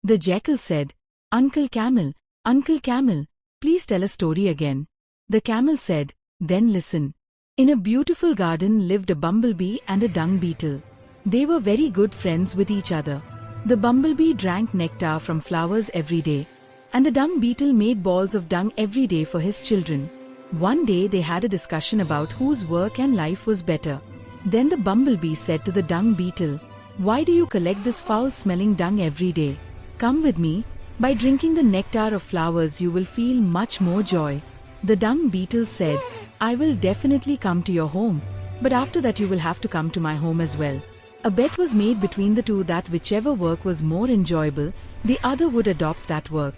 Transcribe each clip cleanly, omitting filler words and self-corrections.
The jackal said, Uncle Camel, please tell a story again. The camel said, then listen. In a beautiful garden lived a bumblebee and a dung beetle. They were very good friends with each other. The bumblebee drank nectar from flowers every day, and the dung beetle made balls of dung every day for his children. One day they had a discussion about whose work and life was better. Then the bumblebee said to the dung beetle, Why do you collect this foul-smelling dung every day? Come with me. By drinking the nectar of flowers you will feel much more joy. The dung beetle said, I will definitely come to your home, but after that you will have to come to my home as well. A bet was made between the two that whichever work was more enjoyable, the other would adopt that work.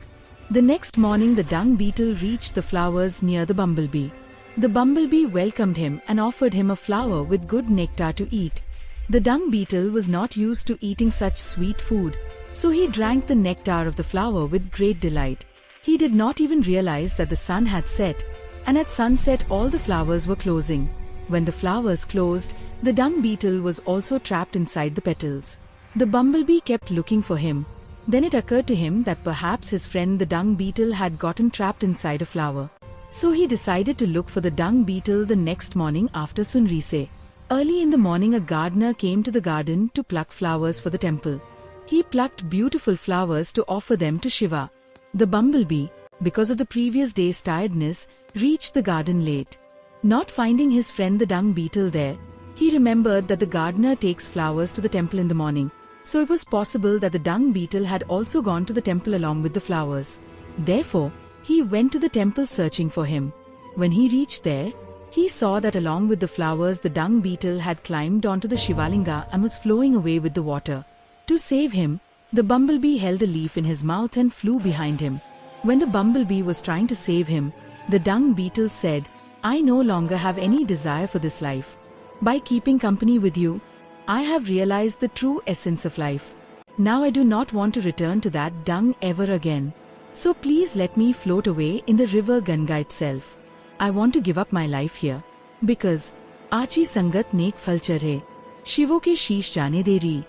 The next morning the dung beetle reached the flowers near the bumblebee. The bumblebee welcomed him and offered him a flower with good nectar to eat. The dung beetle was not used to eating such sweet food, so he drank the nectar of the flower with great delight. He did not even realize that the sun had set, and at sunset all the flowers were closing. When the flowers closed, the dung beetle was also trapped inside the petals. The bumblebee kept looking for him. Then it occurred to him that perhaps his friend the dung beetle had gotten trapped inside a flower. So he decided to look for the dung beetle the next morning after sunrise. Early in the morning a gardener came to the garden to pluck flowers for the temple. He plucked beautiful flowers to offer them to Shiva. The bumblebee, because of the previous day's tiredness, reached the garden late. Not finding his friend the dung beetle there, he remembered that the gardener takes flowers to the temple in the morning, so it was possible that the dung beetle had also gone to the temple along with the flowers. Therefore, he went to the temple searching for him. When he reached there, he saw that along with the flowers the dung beetle had climbed onto the Shivalinga and was flowing away with the water. To save him, the bumblebee held a leaf in his mouth and flew behind him. When the bumblebee was trying to save him, the dung beetle said, I no longer have any desire for this life. By keeping company with you, I have realized the true essence of life. Now I do not want to return to that dung ever again. So please let me float away in the river Ganga itself. I want to give up my life here. Because, Achi Sangat Nek Phal Chare, Shivo ke Sheesh Jane Deri,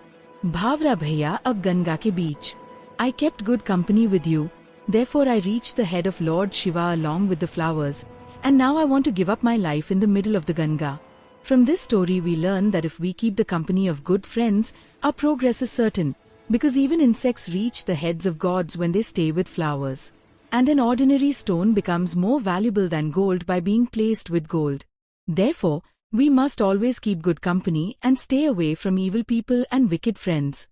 Bhavra Bhaiya ab Ganga ke beech. I kept good company with you, therefore I reached the head of Lord Shiva along with the flowers, and now I want to give up my life in the middle of the Ganga. From this story we learn that if we keep the company of good friends, our progress is certain, because even insects reach the heads of gods when they stay with flowers. And an ordinary stone becomes more valuable than gold by being placed with gold. Therefore, we must always keep good company and stay away from evil people and wicked friends.